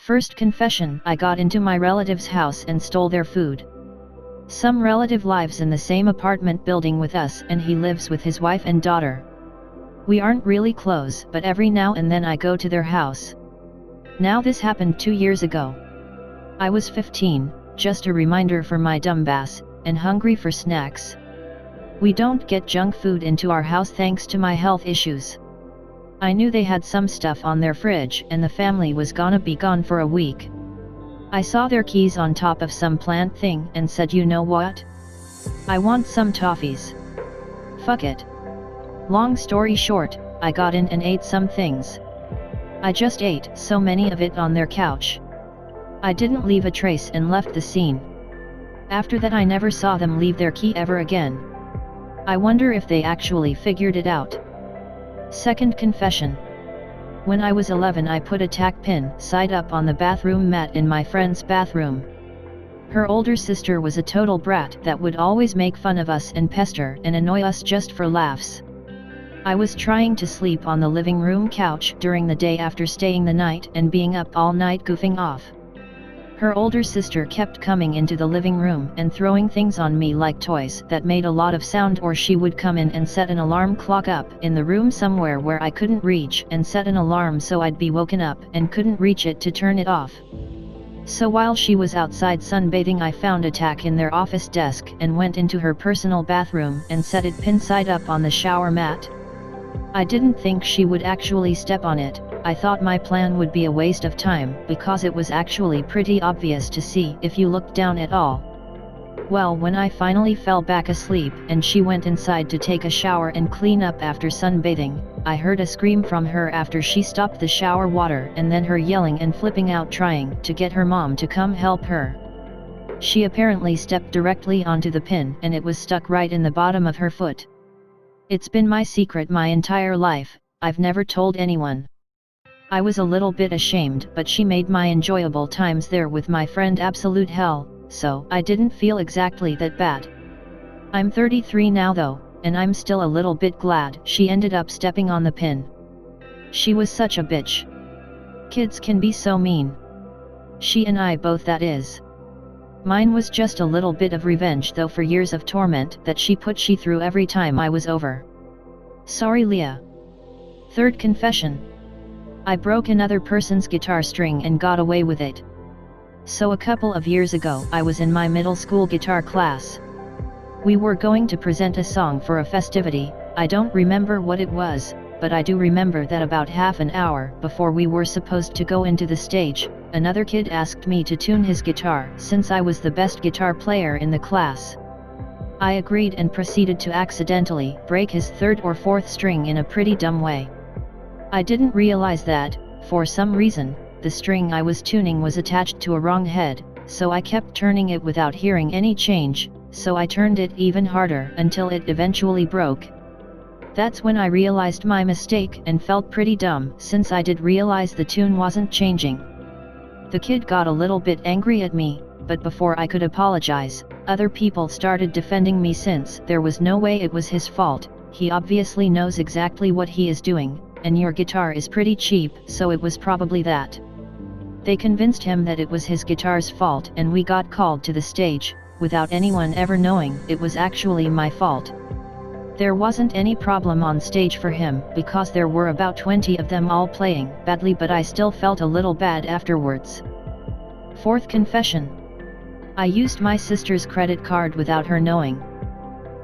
First confession: I got into my relative's house and stole their food. Some relative lives in the same apartment building with us, and he lives with his wife and daughter. We aren't really close, but every now and then I go to their house. Now this happened 2 years ago. I was 15, just a reminder for my dumbass, and hungry for snacks. We don't get junk food into our house thanks to my health issues. I knew they had some stuff on their fridge and the family was gonna be gone for a week. I saw their keys on top of some plant thing and said, you know what? I want some toffees. Fuck it. Long story short, I got in and ate some things. I just ate so many of it on their couch. I didn't leave a trace and left the scene. After that I never saw them leave their key ever again. I wonder if they actually figured it out. Second confession. When I was 11 I put a tack pin side up on the bathroom mat in my friend's bathroom. Her older sister was a total brat that would always make fun of us and pester and annoy us just for laughs. I was trying to sleep on the living room couch during the day after staying the night and being up all night goofing off. Her older sister kept coming into the living room and throwing things on me like toys that made a lot of sound, or she would come in and set an alarm clock up in the room somewhere where I couldn't reach and set an alarm so I'd be woken up and couldn't reach it to turn it off. So while she was outside sunbathing I found a tack in their office desk and went into her personal bathroom and set it pin side up on the shower mat. I didn't think she would actually step on it. I thought my plan would be a waste of time because it was actually pretty obvious to see if you looked down at all. Well, when I finally fell back asleep and she went inside to take a shower and clean up after sunbathing, I heard a scream from her after she stopped the shower water and then her yelling and flipping out trying to get her mom to come help her. She apparently stepped directly onto the pin and it was stuck right in the bottom of her foot. It's been my secret my entire life, I've never told anyone. I was a little bit ashamed, but she made my enjoyable times there with my friend absolute hell, so I didn't feel exactly that bad. I'm 33 now though, and I'm still a little bit glad she ended up stepping on the pin. She was such a bitch. Kids can be so mean. She and I both, that is. Mine was just a little bit of revenge though for years of torment that she through every time I was over. Sorry Leah. Third confession. I broke another person's guitar string and got away with it. So a couple of years ago I was in my middle school guitar class. We were going to present a song for a festivity. I don't remember what it was, but I do remember that about half an hour before we were supposed to go into the stage, another kid asked me to tune his guitar since I was the best guitar player in the class. I agreed and proceeded to accidentally break his third or fourth string in a pretty dumb way. I didn't realize that, for some reason, the string I was tuning was attached to a wrong head, so I kept turning it without hearing any change, so I turned it even harder until it eventually broke. That's when I realized my mistake and felt pretty dumb since I did realize the tune wasn't changing. The kid got a little bit angry at me, but before I could apologize, other people started defending me since there was no way it was his fault. He obviously knows exactly what he is doing, and your guitar is pretty cheap, so it was probably that. They convinced him that it was his guitar's fault and we got called to the stage, without anyone ever knowing it was actually my fault. There wasn't any problem on stage for him because there were about 20 of them all playing badly, but I still felt a little bad afterwards. Fourth confession. I used my sister's credit card without her knowing.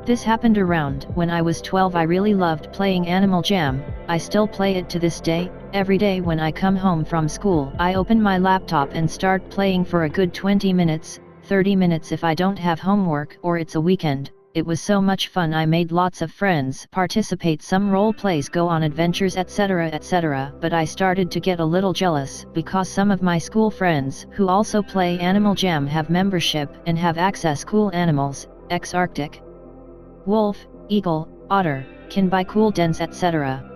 This happened around when I was 12. I really loved playing Animal Jam. I still play it to this day. Every day when I come home from school I open my laptop and start playing for a good 20 minutes, 30 minutes if I don't have homework or it's a weekend. It was so much fun. I made lots of friends, participate some role plays, go on adventures, etc. But I started to get a little jealous because some of my school friends who also play Animal Jam have membership and have access cool animals, Arctic wolf, eagle, otter, can buy cool dens, etc.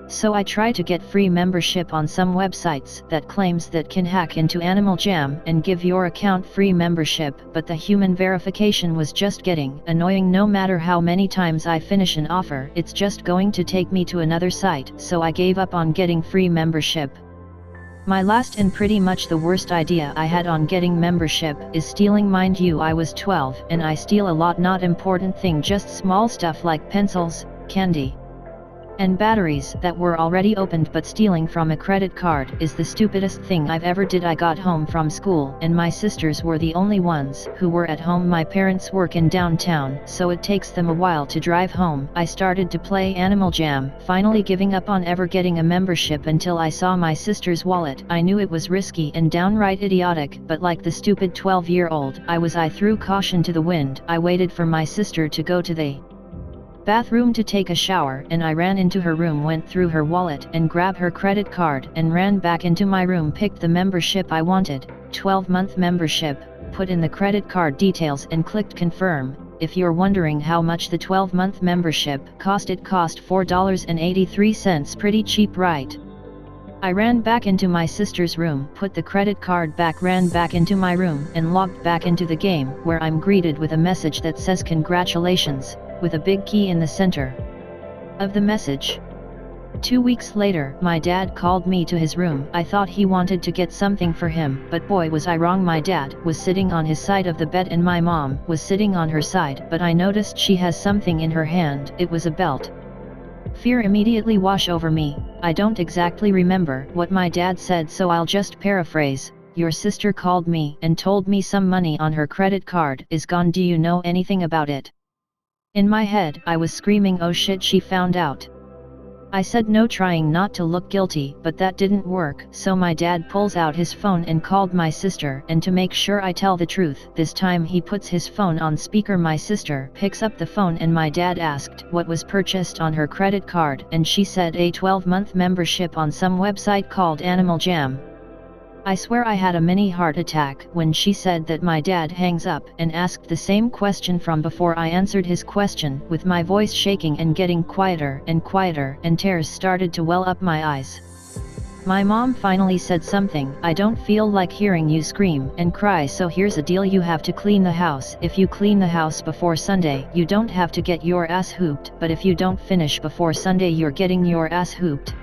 So I try to get free membership on some websites that claims that can hack into Animal Jam and give your account free membership, but the human verification was just getting annoying. No matter how many times I finish an offer, it's just going to take me to another site, so I gave up on getting free membership. My last and pretty much the worst idea I had on getting membership is stealing. Mind you, I was 12 and I steal a lot, not important thing, just small stuff like pencils, candy, and batteries that were already opened. But stealing from a credit card is the stupidest thing I've ever did. I got home from school and my sisters were the only ones who were at home. My parents work in downtown, so it takes them a while to drive home. I started to play Animal Jam, finally giving up on ever getting a membership until I saw my sister's wallet. I knew it was risky and downright idiotic, but like the stupid 12-year-old I threw caution to the wind. I waited for my sister to go to the bathroom to take a shower, and I ran into her room, went through her wallet and grabbed her credit card and ran back into my room, picked the membership I wanted, 12-month membership, put in the credit card details and clicked confirm. If you're wondering how much the 12-month membership cost, it cost $4.83, pretty cheap, right? I ran back into my sister's room, put the credit card back, ran back into my room and logged back into the game, where I'm greeted with a message that says congratulations, with a big key in the center of the message. 2 weeks later, my dad called me to his room. I thought he wanted to get something for him, but boy was I wrong. My dad was sitting on his side of the bed and my mom was sitting on her side, but I noticed she has something in her hand. It was a belt. Fear immediately washed over me. I don't exactly remember what my dad said, so I'll just paraphrase. Your sister called me and told me some money on her credit card is gone. Do you know anything about it? In my head, I was screaming, oh shit, she found out. I said no, trying not to look guilty, but that didn't work, so my dad pulls out his phone and called my sister, and to make sure I tell the truth, this time he puts his phone on speaker. My sister picks up the phone and my dad asked what was purchased on her credit card, and she said a 12-month membership on some website called Animal Jam. I swear I had a mini heart attack when she said that. My dad hangs up and asked the same question from before. I answered his question with my voice shaking and getting quieter and quieter, and tears started to well up my eyes. My mom finally said something. I don't feel like hearing you scream and cry, so here's a deal. You have to clean the house. If you clean the house before Sunday, you don't have to get your ass hooped, but if you don't finish before Sunday, you're getting your ass hooped.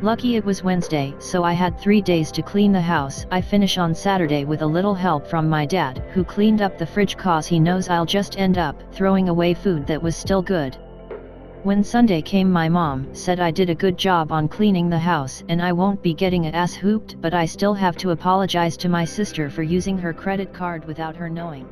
Lucky it was Wednesday, so I had 3 days to clean the house. I finish on Saturday with a little help from my dad, who cleaned up the fridge cause he knows I'll just end up throwing away food that was still good. When Sunday came, my mom said I did a good job on cleaning the house and I won't be getting a ass hooped, but I still have to apologize to my sister for using her credit card without her knowing.